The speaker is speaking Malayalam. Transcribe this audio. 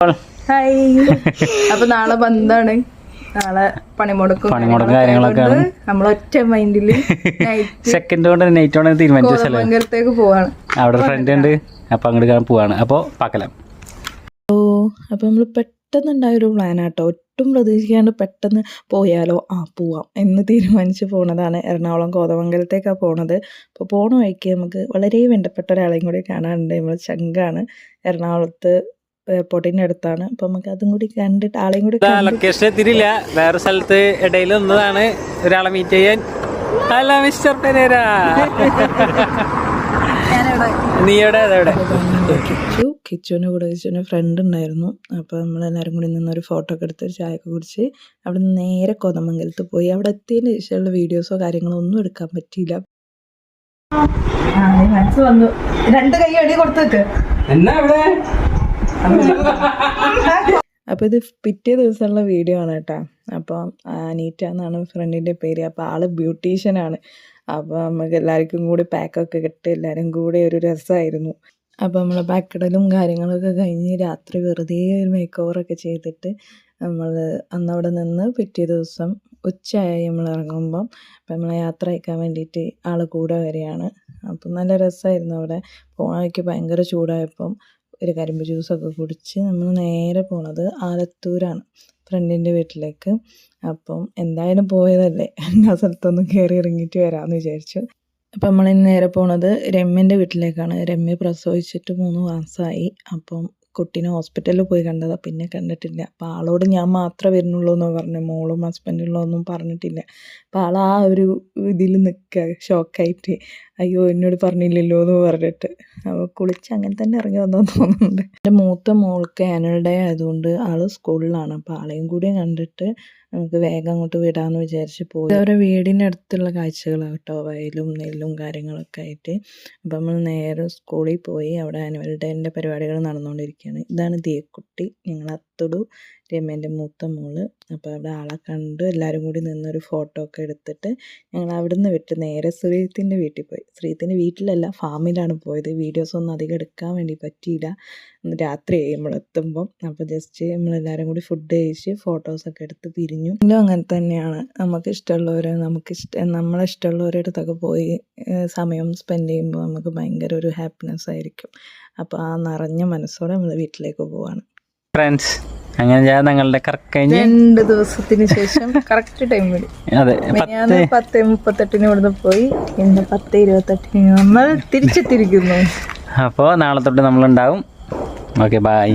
ഹായ്. അപ്പൊ നാളെ ബന്ധാണ്, നാളെ പണിമുടക്കും കാര്യങ്ങളൊക്കെ നമ്മളൊറ്റ മൈൻഡില് സെക്കൻഡ് കൊണ്ട് നൈറ്റ് കൊണ്ട് തീരുമാനിച്ചു മംഗലത്തേക്ക് പോവാണ്. അവിടെ ഫ്രണ്ട് ഉണ്ട്, അപ്പൊ അങ്ങോട്ട് പോവാണ്. അപ്പൊ പാക്കലാം. അപ്പൊ നമ്മള് പെട്ടെന്നുണ്ടായൊരു പ്ലാനാട്ടോ, ഒട്ടും പ്രതീക്ഷിക്കാണ്ട് പെട്ടെന്ന് പോയാലോ പോവാം എന്ന് തീരുമാനിച്ച് പോണതാണ്. എറണാകുളം കോതമംഗലത്തേക്കാണ് പോണത്. അപ്പോൾ പോണ വഴിക്ക് നമുക്ക് വളരെ വേണ്ടപ്പെട്ട ഒരാളെയും കൂടി കാണാനുണ്ട്. നമ്മൾ ചങ്കാണ്, എറണാകുളത്ത് എയർപോർട്ടിൻ്റെ അടുത്താണ്. അപ്പം നമുക്ക് അതും കൂടി കണ്ടിട്ട് ആളെയും കൂടി ലൊക്കേഷൻ എത്തിയിട്ടില്ല, വേറെ സ്ഥലത്ത് ഇടയിൽ നിന്നതാണ് ഒരാളെ മീറ്റ് ചെയ്യാൻ. ഹലോ മിസ്റ്റർ പെരേര, നീ എവിടെ? അതെവിടെ? കിച്ചുവിൻ്റെ കൂടെ കിച്ചുവിൻ്റെ ഫ്രണ്ട് ഉണ്ടായിരുന്നു. അപ്പോൾ നമ്മളെല്ലാവരും കൂടി നിന്നൊരു ഫോട്ടോ ഒക്കെ എടുത്ത് ഒരു ചായയൊക്കെ കുടിച്ച് അവിടെ നിന്ന് നേരെ കോതമംഗലത്ത് പോയി. അവിടെ എത്തിയതിന് ശേഷമുള്ള വീഡിയോസോ കാര്യങ്ങളോ ഒന്നും എടുക്കാൻ പറ്റിയില്ല. മനസ്സ് വന്നു, 2 കൈ അടി കൊടുത്തേക്ക്. അപ്പോൾ ഇത് പിറ്റേ ദിവസമുള്ള വീഡിയോ ആണ് കേട്ടോ. അപ്പം അനീറ്റ എന്നാണ് ഫ്രണ്ടിൻ്റെ പേര്. അപ്പോൾ ആള് ബ്യൂട്ടീഷ്യനാണ്. അപ്പോൾ നമുക്ക് എല്ലാവർക്കും കൂടി പാക്കൊക്കെ കിട്ടി എല്ലാവരും കൂടെ ഒരു രസമായിരുന്നു. അപ്പോൾ നമ്മൾ പാക്കിടലും കാര്യങ്ങളൊക്കെ കഴിഞ്ഞ് രാത്രി വെറുതെ ഒരു മേക്ക് ഓവറൊക്കെ ചെയ്തിട്ട് നമ്മൾ അന്നവിടെ നിന്ന് പിറ്റേ ദിവസം ഉച്ചയായി നമ്മൾ ഇറങ്ങുമ്പം അപ്പം നമ്മളെ യാത്ര അയക്കാൻ വേണ്ടിയിട്ട് ആൾ കൂടെ വരികയാണ്. അപ്പം നല്ല രസമായിരുന്നു. അവിടെ പോണ വഴിക്ക് ഭയങ്കര ചൂടായപ്പം ഒരു കരിമ്പ് ജ്യൂസൊക്കെ കുടിച്ച് നമ്മൾ നേരെ പോണത് ആലത്തൂരാണ്, ഫ്രണ്ടിൻ്റെ വീട്ടിലേക്ക്. അപ്പം എന്തായാലും പോയതല്ലേ, എല്ലാ സ്ഥലത്തൊന്നും കയറി ഇറങ്ങിയിട്ട് വരാമെന്ന് വിചാരിച്ചു. അപ്പം നമ്മളിന്ന് നേരെ പോണത് രമ്യൻ്റെ വീട്ടിലേക്കാണ്. രമ്യ പ്രസവിച്ചിട്ട് 3 മാസമായി. അപ്പം കുട്ടീനെ ഹോസ്പിറ്റലിൽ പോയി കണ്ടതാണ്, പിന്നെ കണ്ടിട്ടില്ല. അപ്പോൾ ആളോട് ഞാൻ മാത്രമേ വരുന്നുള്ളൂ എന്ന് പറഞ്ഞു, മോളും ഹസ്ബൻഡുള്ള ഒന്നും പറഞ്ഞിട്ടില്ല. അപ്പോൾ ആൾ ആ ഒരു ഇതിൽ നിൽക്കുക, ഷോക്കായിട്ട്, അയ്യോ എന്നോട് പറഞ്ഞില്ലല്ലോ എന്ന് പറഞ്ഞിട്ട്. അപ്പോൾ കുളിച്ച് അങ്ങനെ തന്നെ ഇറങ്ങി വന്നതെന്ന് തോന്നുന്നുണ്ട്. എൻ്റെ മൂത്ത മോൾക്ക് ആനുവൽ ഡേ ആയതുകൊണ്ട് ആൾ സ്കൂളിലാണ്. അപ്പോൾ ആളെയും കൂടി കണ്ടിട്ട് നമുക്ക് വേഗം അങ്ങോട്ട് വിടാമെന്ന് വിചാരിച്ച് പോയി. അവരുടെ വീടിൻ്റെ അടുത്തുള്ള കാഴ്ചകളാണ് കേട്ടോ, വയലും നെല്ലും കാര്യങ്ങളൊക്കെ ആയിട്ട്. അപ്പം നമ്മൾ നേരെ സ്കൂളിൽ പോയി. അവിടെ ആനുവൽ ഡേൻ്റെ പരിപാടികൾ നടന്നുകൊണ്ടിരിക്കുകയാണ്. ഇതാണ് ദിയക്കുട്ടി, ഞങ്ങൾ അത്തുടു, രമ്യൻ്റെ മൂത്ത മോള്. അപ്പോൾ അവിടെ ആളെ കണ്ട് എല്ലാവരും കൂടി നിന്നൊരു ഫോട്ടോ ഒക്കെ എടുത്തിട്ട് ഞങ്ങൾ അവിടെ നിന്ന് വിട്ട് നേരെ ശ്രീത്തിൻ്റെ വീട്ടിൽ പോയി. ശ്രീത്തിൻ്റെ വീട്ടിലല്ല, ഫാമിലാണ് പോയത്. വീഡിയോസൊന്നും അധികം എടുക്കാൻ വേണ്ടി പറ്റിയില്ല, രാത്രിയായി നമ്മളെത്തുമ്പം. അപ്പോൾ ജസ്റ്റ് നമ്മളെല്ലാവരും കൂടി ഫുഡ് കഴിച്ച് ഫോട്ടോസൊക്കെ എടുത്ത് പിരിഞ്ഞു. എങ്കിലും അങ്ങനെ തന്നെയാണ്, നമുക്ക് ഇഷ്ടമുള്ളവരെ നമ്മളെ ഇഷ്ടമുള്ളവരുടെ അടുത്തൊക്കെ പോയി സമയം സ്പെൻഡ് ചെയ്യുമ്പോൾ നമുക്ക് ഭയങ്കര ഒരു ഹാപ്പിനെസ് ആയിരിക്കും. അപ്പോൾ ആ നിറഞ്ഞ മനസ്സോടെ നമ്മൾ വീട്ടിലേക്ക് പോവാണ്. ഫ്രണ്ട്സ്, അങ്ങനെ ഞങ്ങളുടെ 2 ദിവസത്തിന് ശേഷം കറക്റ്റ് ടൈമിൽ 10:38 ഇവിടുന്ന് പോയി, ഇന്ന് 10:28 നമ്മൾ തിരിച്ചെത്തിയിരിക്കുന്നു. അപ്പോൾ നാളെ തൊട്ട് നമ്മളുണ്ടാവും. Okay, by.